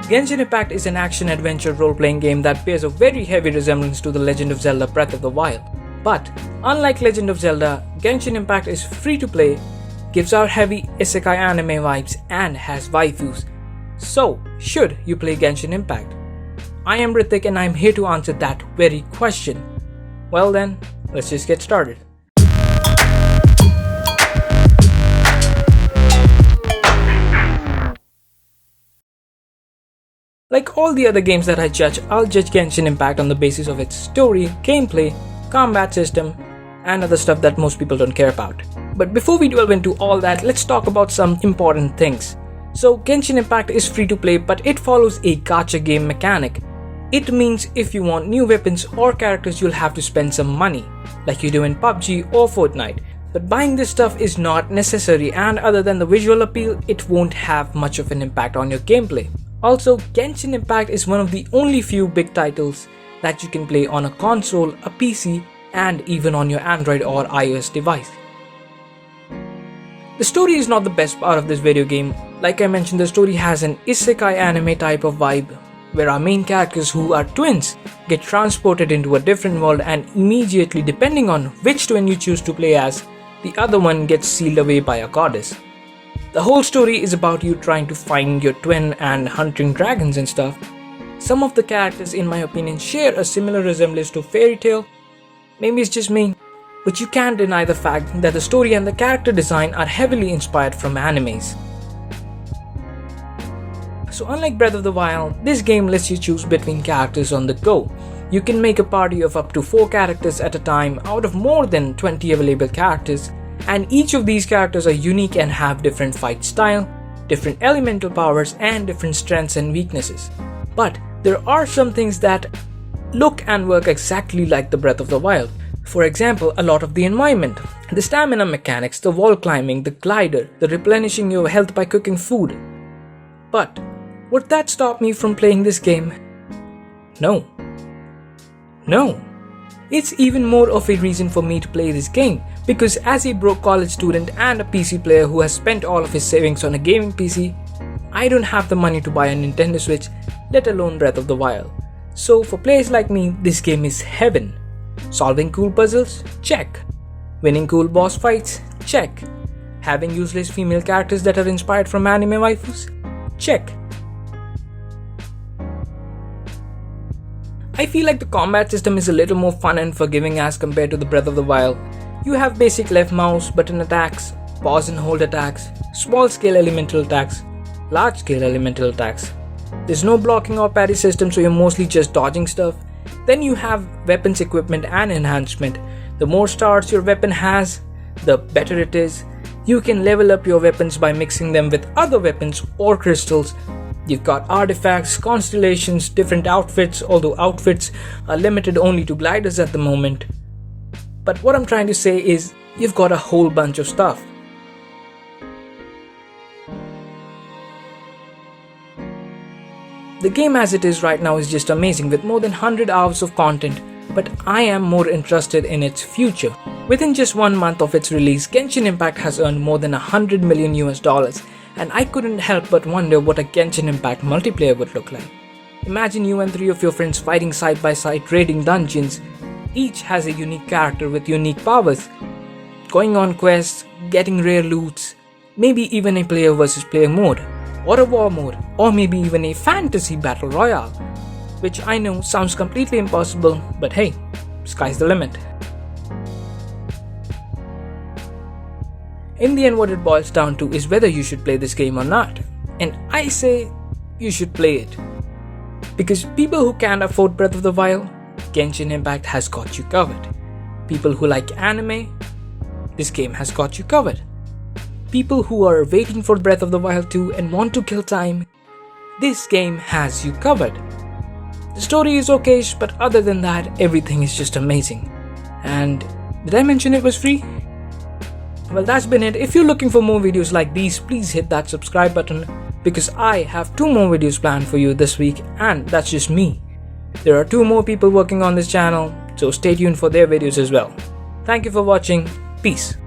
Genshin Impact is an action-adventure role-playing game that bears a very heavy resemblance to the Legend of Zelda Breath of the Wild. But, unlike Legend of Zelda, Genshin Impact is free to play, gives out heavy isekai anime vibes, and has waifus. So, should you play Genshin Impact? I am Ritik and I am here to answer that very question. Well then, let's just get started. Like all the other games that I judge, I'll judge Genshin Impact on the basis of its story, gameplay, combat system, and other stuff that most people don't care about. But before we delve into all that, let's talk about some important things. So Genshin Impact is free to play, but it follows a gacha game mechanic. It means if you want new weapons or characters, you'll have to spend some money, like you do in PUBG or Fortnite. But buying this stuff is not necessary, and other than the visual appeal, it won't have much of an impact on your gameplay. Also, Genshin Impact is one of the only few big titles that you can play on a console, a PC, and even on your Android or iOS device. The story is not the best part of this video game. Like I mentioned, the story has an isekai anime type of vibe, where our main characters, who are twins, get transported into a different world, and immediately, depending on which twin you choose to play as, the other one gets sealed away by a goddess. The whole story is about you trying to find your twin and hunting dragons and stuff. Some of the characters, in my opinion, share a similar resemblance to fairy tale. Maybe it's just me, but you can't deny the fact that the story and the character design are heavily inspired from animes. So unlike Breath of the Wild, this game lets you choose between characters on the go. You can make a party of up to 4 characters at a time out of more than 20 available characters, and each of these characters are unique and have different fight style, different elemental powers, and different strengths and weaknesses. But there are some things that look and work exactly like the Breath of the Wild. For example, a lot of the environment, the stamina mechanics, the wall climbing, the glider, the replenishing your health by cooking food. But would that stop me from playing this game? No. It's even more of a reason for me to play this game, because as a broke college student and a PC player who has spent all of his savings on a gaming PC, I don't have the money to buy a Nintendo Switch, let alone Breath of the Wild. So for players like me, this game is heaven. Solving cool puzzles? Check. Winning cool boss fights? Check. Having useless female characters that are inspired from anime waifus? Check. I feel like the combat system is a little more fun and forgiving as compared to the Breath of the Wild. You have basic left mouse button attacks, pause and hold attacks, small scale elemental attacks, large scale elemental attacks. There's no blocking or parry system, so you're mostly just dodging stuff. Then you have weapons equipment and enhancement. The more stars your weapon has, the better it is. You can level up your weapons by mixing them with other weapons or crystals. You've got artifacts, constellations, different outfits, although outfits are limited only to gliders at the moment. But what I'm trying to say is, you've got a whole bunch of stuff. The game as it is right now is just amazing, with more than 100 hours of content, but I am more interested in its future. Within just 1 month of its release, Genshin Impact has earned more than $100 million US, and I couldn't help but wonder what a Genshin Impact multiplayer would look like. Imagine you and 3 of your friends fighting side by side, raiding dungeons. Each has a unique character with unique powers, going on quests, getting rare loots, maybe even a player versus player mode, or a war mode, or maybe even a fantasy battle royale, which I know sounds completely impossible, but hey, sky's the limit. In the end, what it boils down to is whether you should play this game or not. And I say you should play it. Because people who can't afford Breath of the Wild, Genshin Impact has got you covered. People who like anime, this game has got you covered. People who are waiting for Breath of the Wild 2 and want to kill time, this game has you covered. The story is okayish, but other than that, everything is just amazing. And did I mention it was free? Well, that's been it. If you're looking for more videos like these, please hit that subscribe button, because I have 2 more videos planned for you this week, and that's just me. There are 2 more people working on this channel, so stay tuned for their videos as well. Thank you for watching. Peace.